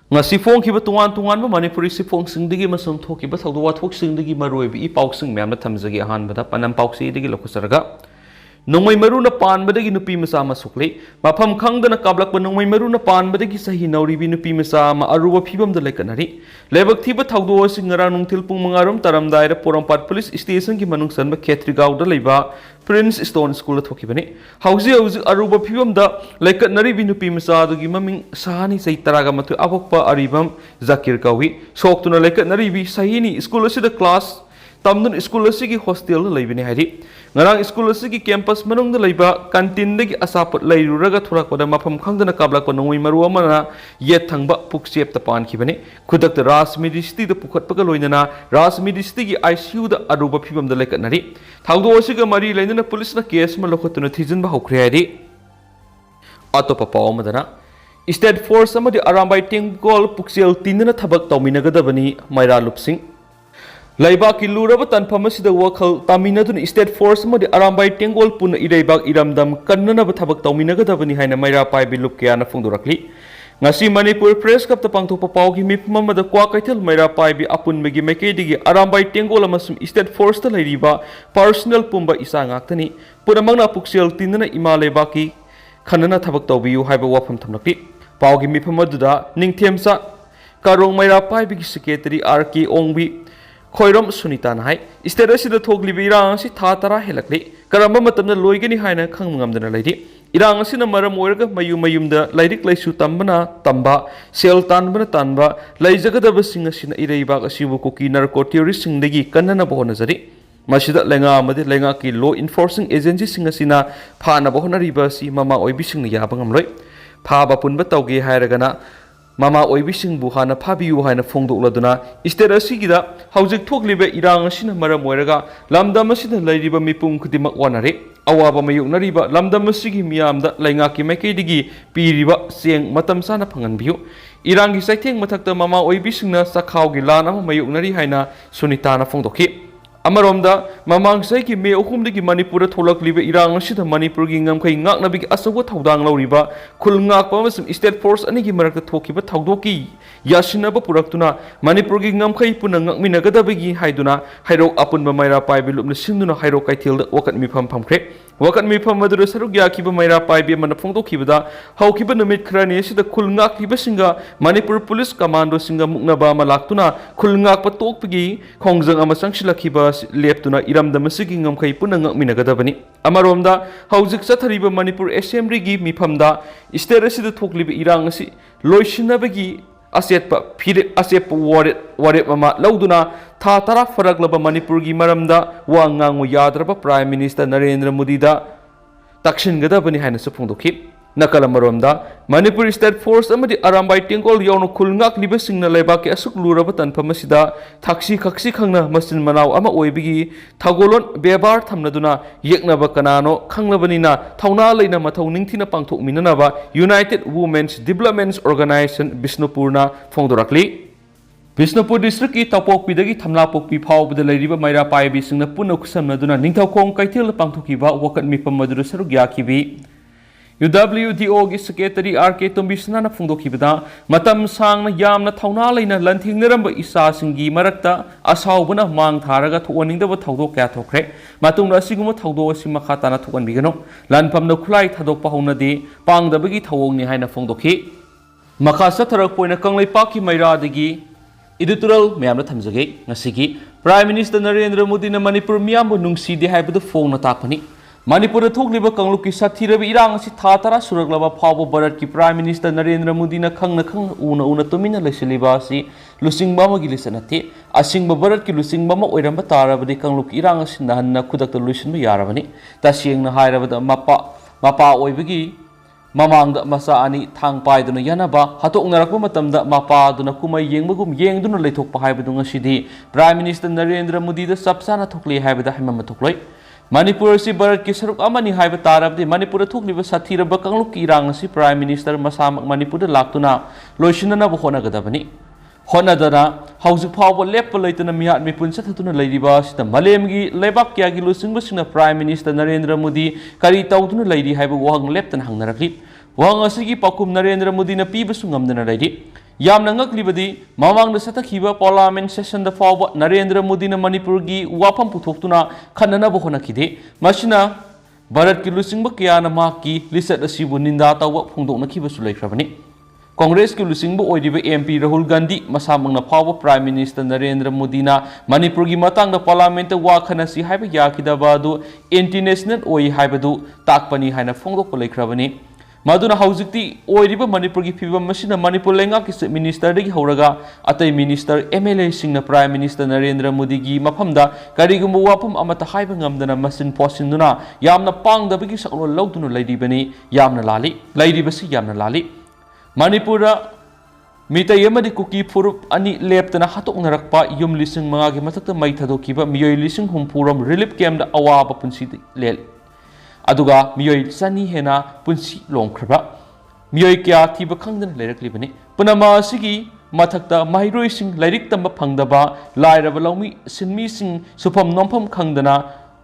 ngasi phongkiba tungan tungan ba manipuri si phongsingi masung thokiba thawdwa thoksingi maroi bi pausing myam na thamjagi ahan bada panam pausi digi lokusarga nongmai maru na pan badagi nupi masa masukle mafam khangdana kablak ba nongmai maru na pan badagi sahi nauri bi nupi masa ma aruwa phibam da laikanari lebak thiba thawdo singara nungthil pung mangarum taram daira porampat police station ki manung san ba khetrigaw da leiba Prince Stone School thokibani hauji hauji aruba phibam da laikanari bi nupi masa dugi maming sahani sai taraga matu abokpa aribam Zakir kawi soktuna laikanari bi sahini school asida class tamdun school asigi hostel leibini hari ngarang school asigi campus manung da leiba canteen dagi asapot leiruraga thorakoda mafam khangdana kablak nongoi maru amana yet thangba puksep ta pan khibani khudak da Rasmidi city da pukhat paga loinana Rasmidi city gi ICU da aruba phibam da laikanari thawdo asiga mari leina police na case ma lokhotuna thijin ba hokre hari atopa pawmadana state force amadi arambai tengol puksel tinna thabak tawminagadabani maira lupsing Laiba ki luraba tanfam asida wakhal taminadun state force modi arambai tengol pun ireibak iramdam kannana bathabak tawminagadabani haina maira pai bilup kya na phungdurakli ngasi Manipur press cup ta pangthopa pawgi mipmamada kwa kaithal maira pai bi apun megi mekedigi arambai tengol amasum state force ta leiriba personal pumba isa ngaktani puramangna puksel tinna ima leibaki khanana thabak tawbiyu haiba wafam thamlakli pawgi mipmaduda ningthemsa karong maira pai bi secretary RK ongbi Khoirom Sunita Nai, instead of the Togli Irang, si Tatara Helakli, Karamatam the Loigani Hina Kangam the lady, Irang Sinamara Morga, Mayum the Lydic Laisu Tambana, Tamba, Sel Tanbana Tanba, Laizaga Basing Sina Ireba, Shibuki, narco terrorist in the Kanana Bonazari, Mashida Lenga, Madi Lengaki, law enforcing agency Singasina, Pana Bohona Ribasi, Mama Oibising Yabangam Roy, Paba Punbataugi Hiragana. Mama oibising buhana phabiyu haina phongdokladuna state asigida haujik thoklibe irang asina maram oiraga lamdam asida leiriba mipum khudimak wanare awaba mayuknariba lamdam asigi miyamda laingaki maikeidigi piriba seng matam sana phanganbiyu irangi saitheng mathakta mama oibisingna sakhawgi lan ama mayuknari haina sunitana phongdokhi Amaromda mamang sai ki me ohumdagi Manipur tholakliba irang asida Manipur gi ngamkhai ngaknabigi asawa thaudang lawriba khulngakpa amasum state force anigi marakta thokiba thaudoki yasinaba puraktuna Manipur gi ngamkhai puna ngakminagadabagi haiduna hairok apunba maira paibi lupna sinduna hairok kaithilda wakat mifam phamkhre wakat mifam madura saruk yakiba maira paibi mana phongdokibada haukiba numit khrani asida khulngakliba singa Manipur police commando singa muknaba malaktuna khulngakpa tokpagi khongjang ama sangsilakiba leptuna iramdamasigi ngamkhai puna ngakminagadabani amaromda haujik chathariba Manipur assembly gi mifamda state asida thokliba irang asi loisinabagi asetpa phire asep waret mama lauduna tha tara faraglaba Manipur gi maramda wa ngangu yadraba prime minister Narendra Modi da takshingadabani haina saphongdokhi nakala maromda Manipur state force amadi arambai tengol yawno khulngak libasingna leibaki asuk luraba tanphamasida thaksi khaksi khangna masin manaw ama oibigi thagolon bebar thamnaduna yeknaba kanano khanglabanina thauna leina mathau ningthina pangthokminanaba United Women's Development Organization Bisnupurna phongdorakli Bisnupur district ki tapokpidagi thamlapokpi phawbada leiriba maira paibi singna punna khusamnaduna ningthaukhong kaithil pangthokiba wakat mipam madura saruk yakibi UWDO gi secretary RK Tombisna na phongdokibada matam sangna yamna thauna leina lanthingneramba isa singi marakta asawbuna mang tharaga thuaningdaba thawdo kya thokre matungna siguma thawdo asima khatana thuanbigano lanpamna khulai thadokpa honadi pangdabagi thawongni haina phongdokhi makha satharak poina kanglai paki maira dagi editorial mayamna thamjage ngasigi Prime Minister Narendra Modi na Manipur miyambu nungsidi haibadu phongna takpani Manipur thokliba kangluki sathirabi irang asi tha tara suraglaba phawbo Bharat ki Prime Minister Narendra Modi na khangna una tumina lesiliba asi lusingba ma gi lisanati asingba Bharat ki lusingba ma oiramba tarabadi kangluki irang asi nahanna khudakta lusinba yarabani tasiyengna hairabada mapa oibagi mamangda masa ani thang paiduna yanaba hatoknarakpa matamda mapa duna kumai yengbagum yengduna leithokpa haibadu ngasidi Prime Minister Narendra Modi da sapsana thokli haibada haimama thokloi Manipur si Bharat ki saruk amani haiba tarabdi Manipur thokliba sathiraba kangluk irang si Prime Minister masamak Manipur da laktuna loisinana bo honagadabani honadana haujik phawba leppa leitana miyat mipun sathatuna leiriba sita malemgi lebak kya gi lusingba singna Prime Minister Narendra Modi kari tawduna leiri haiba wahang leptan hangnarakli wahang asigi pakum Narendra Modi na piba sungamdana leiri यामना ngakliबadi mamangda satakhiba parliament session da fawba Narendra Modi na Manipur gi wafam puthokhtuna khanana bo honakide masina Bharat ki lusingba kya na ma ki lisat asibu ninda tawba phongdokna khiba su laikhrabani Congress ki lusingba oidiba MP Rahul Gandhi masamangna fawba Prime Minister Narendra Modi na Manipur gi matangda parliament wa khanasi haiba yakidaba du international oi haibadu takpani haina phongdokpa laikhrabani Maduna hauzikti oiriba Manipur ki phibam masina Manipur lenga ki minister dagi horaga atai minister MLA singna Prime Minister Narendra Modi gi mafamda karigumba wapam amata haiba ngamdana masin posinduna yamna pangdabagi saklo lawduna laidibani yamna laidibasi yamna lali Manipura mitai yamadi kuki furup ani leptana hatoknarakpa yum lising mga gi matakta mai thadokiba miyoi lising humpuram relief camp da awaba punsi lel aduga miyoi sani hena punsi longkraba miyoi kya thiba khangdana leiraklibani punama asigi mathakta mahiroi sing lairik tamba phangdaba lairaba lawmi sinmi sing supam nompham khangdana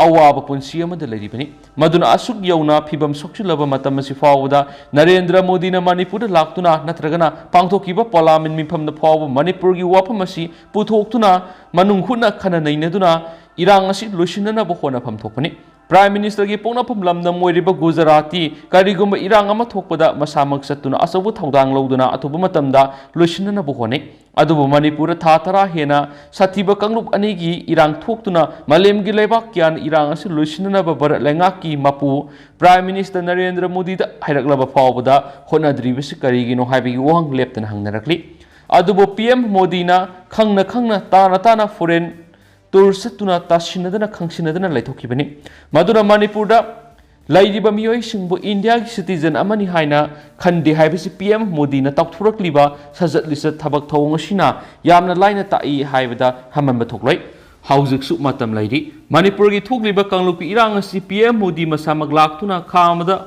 awaba punsi amada leiribani maduna asuk yauna phibam sokchulaba matam asi fawda Narendra Modi na Manipur laktuna natragana pangthokiba parliament mifam na fawba Manipur gi wafam asi puthoktuna manung khuna khana nainaduna irang asi losinana bo hona pham thokpani Prime Minister ki pona phum lamna moiriba Gujarati karigumba irang ama thokpada masamak satuna asabu thaudang lawduna athuba matamda losinana bo hone adubu Manipur tha tara hena sathiba kanglup ani gi irang thoktuna malem gi lebak kyan irang asi losinana ba barat lenga ki mapu Prime Minister Narendra Modi da hairaklaba fawbada honadribasi karigi no haibi wang leptana hangnarakli adubu PM Modi na khangna tana foreign tour satuna tasinadana khangsinadana laithokibani maduna Manipur da laidiba miyoi singbu India gi citizen amani haina khande haibasi PM Modi na takthurakliba sajat lisat thabak thawng asina yamna laina tai haibada hamanba thokloi haujik su matam laidi Manipur gi thokliba kanglupi irang asi PM Modi masamak laktuna khamada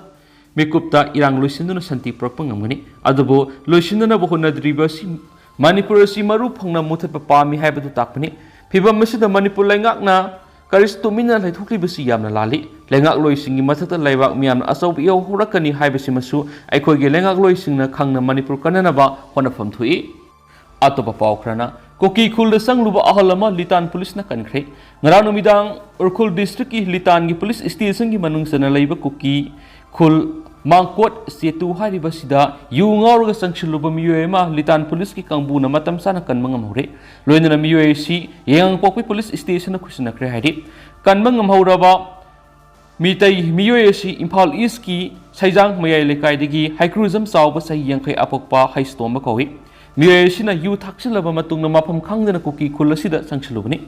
mekupta irang loisinduna santi propang ngamani adubo loisinduna bo honadriba si Manipur si maru phangna muthatpa pami haibadu takpani phibam masida Manipur lengakna karis tumina laithokliba si yamna lali lengak loisingi mathata laibak miyamna asau iyo horakani haibasi masu aikoi ge lengak loisingna khangna Manipur kananaba honafam thui atopa pawkrana koki khulda sangluba ahalama litan police na kankhre ngarang numidang urkhul district ki litan gi police station gi manungsana laiba koki khul mangkot setu hariba sida yungaurga sangchiluba miyoema litan police ki kangbuna matam sana kanmangam hore loinana miyoe si yang pokpi police station na khusna kre hari kanmangam horaba mitai miyoe si Imphal East ki saijang mayai lekai digi haikruism sauba sahi yangkai apokpa haistomba kawi miyoe si na yu thaksilaba matungna mafam khangdana koki khulasida sangchilubani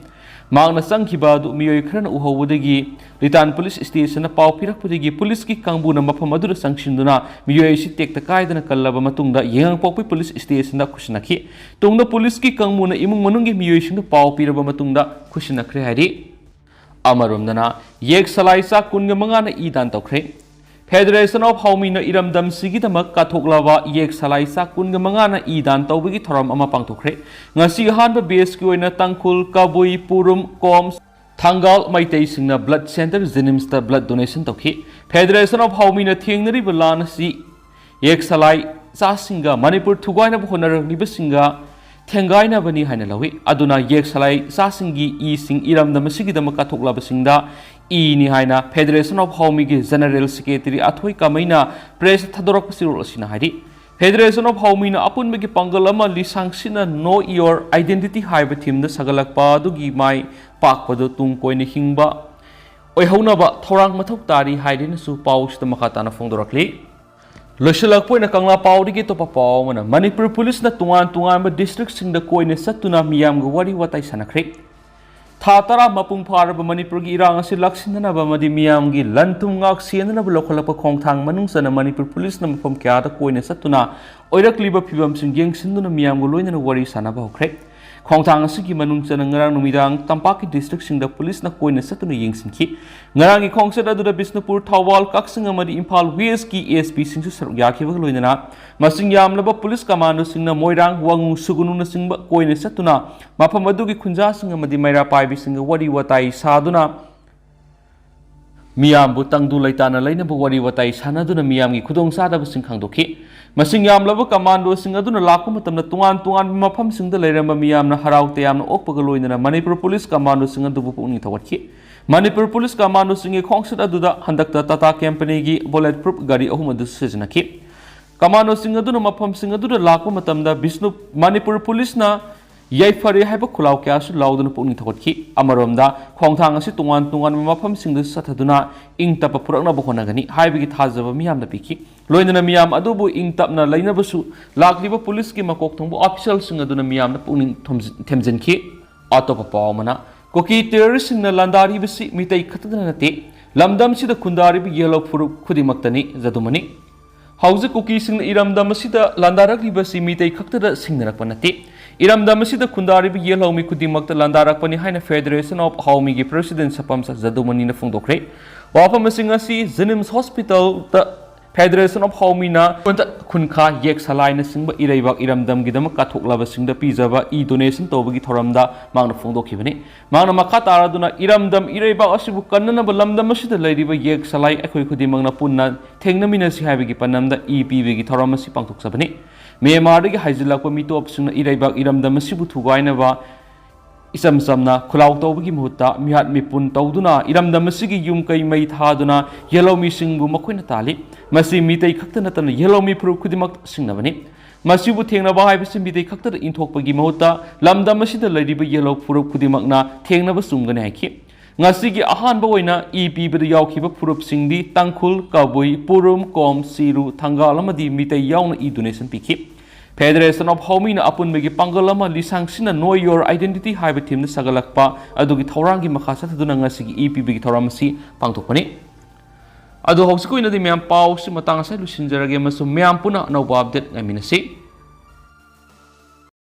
Magna sangkiba du miyoi khrana uhawudagi litan police station na paw pirakpudagi police ki kangbuna mafam adura sangchinduna miyoi si tekta kaidana kallaba matungda yengang pokpi police station da khusnakhi tungda police ki kangbuna imung manunggi miyoi singda paw piraba matungda khusnakre hari amarumdana yek salaisa kunga mangana idan tawkhre Federation of Haumina Iramdam Sigidamak Kathoklava Yek Salaisa Kunga Mangana Idan Tawbigi Thoram Ama Pangthokre Ngasi Hanba Base ki oina Tangkhul Kabui Purum Koms Thangal Maitei Singna Blood Center Jenims ta blood donation tawki Federation of Haumina Thengnari Balana si Yek Salai Sa Singa Manipur Thugaina Honar Nibasinga Thengaina Bani Haina Lawi Aduna Yek Salai Sa Singi I Sing Iramdam Sigidamak Kathoklava Singda ni haina Federation of Haumi gi General Secretary Athoi Kamaina press thadorak pasirol asina hari Federation of Haumi na apun megi pangalama lisang sina know your identity haiba theme da sagalakpa du gi mai pakpado tung koine hingba oi hauna ba thorang mathok tari haidin su paus ta makata na phongdorakli losilak poina kangla pawdi gi topa paw mana Manipur police na tungan ba district sing da koine satuna miyam ga wari watai sanakre Thatara mapung paraba Manipur gi irang asi laksinana ba madi miyam gi lantum ngak sienana ba lokhalapa khongthang manungsana Manipur police na mafam kya da koine satuna oirakliba phibam sing yengsinduna miyam go loinana wari sanaba hokre khongthang asi gi manungsana ngarang numidang Tampaki district sing da police na koine satuna yengsinki ngarang gi khongsada du da Bisnupur Thawal Kaksing amadi Imphal West ki ASP sing su saruk yakhiba loinana masing yamlaba police commando sing na Moirang Wangu Sugunu na sing ba koine satuna mafam adu gi khunja sing amadi Maira Paibi sing wari watai saduna मियामबु तंगदु लैताना लैनबु वरी वताई सानदुना मियामगी खुदोंसादबसिंग खांदोखि मसिंग यामलबु कमांडोसिंग अदुना लाकु मतमना तुंगान तुंगान मफमसिंगदा लैरंबा मियामना हराउते यामना ओकपगा लोइनना मणिपुर पुलिस कमांडोसिंग अदुबु पुनिंग थवटखि मणिपुर पुलिस कमांडोसिंग खोंगसद अदुदा हंदकता टाटा कंपनीगी बुलेट प्रूफ गाड़ी अहुम अदु सिजनखि कमांडोसिंग अदुना मफमसिंग अदुदा लाकु मतमदा विष्णु मणिपुर पुलिसना याइफरे हाइबा खुलाव क्यासु लाउदुना पुनिंग थवटखि अमरोमदा खोंगथांग असि तुंगान तुंगान मफमसिंग सथदुना इंग तप पुरकनबु होनगनि हाइबगी थाजब मियामदा पिखि लोइनना मियाम अदुबु इंग तपना लैनबसु लाक्लिबा पुलिस की मकोक थोंबु ऑफिशियल सिंग अदुना मियामना पुनिंग थेमजिनखि अतोप पावमना कोकी टेररिस्ट सिंगना लांदारिबसि मितै खतदना नते लमदमसिदा खुंदारिबि येलो फुरु खुदिमक्तनि जदुमनि हौजे कुकी सिंग इरमदमसिदा लांदारकलिबसि मितै खतदा सिंगनरकपा नते इरमदमसिदा खुंदारिबि येलौमि खुदिमक्ता लांदारकपनि हाइना फेडरेशन ऑफ हाउमीगी प्रेसिडेंट सपमसा जदुमनिना फोंदोखरे वाफमसिंग असि जेनिम्स हॉस्पिटल फेडरेशन ऑफ हाउमीना खुनखा येक सलाइना सिंग इरैबाक इरमदमगिदम काथोकलाबा सिंग पिजबा ई डोनेशन तोबगी थोरमदा मांगना फोंदोखिबनि मांगना मखा तारादुना इरमदम इरैबाक असिबु कन्ननबा लमदम असिदा लैरिबा येक सलाई अखोय खुदिमंगना पुन्ना थेंगनमिनसि हाइबगी पन्नमदा ई पीबगी थोरमसि पांथोकसबनि म्यांमारदगी हाइजिलाकपा मिटोप सिंग इरैबाक इरमदम असिबु थुगाइनबा इसम समना खुलाव तौबगी मुहूर्ता मिहात मिपुन तौदुना इरमदम असिगी युम कई मई थादुना येलोमी सिंगबु मखोइना ताली मसी मितै खक्ता नतन येलोमी प्रूफ खुदिमक सिंगनबनि मसीबु थेंगनबा हाइबसि मितै खक्ता इंथोकपगी मुहूर्ता लमदम असिदा लैरिबा येलो प्रूफ खुदिमकना थेंगनबा सुमगने हाइखि ngasi ahanba oina EP bida yaukhiba purup singdi tangkhul kabui purum kom siru thangal amadi mitai yauna e donation pikhi Federation of Haumina apunbegi pangalama lisangsina know your identity haiba thimna sagalakpa adugi thorangi makhasa thaduna ngasi EP bigi thoramasi pangthokpani adu hausikoi nadi myam pau si matang sa lusinjarage masu myam puna no update ngaminasi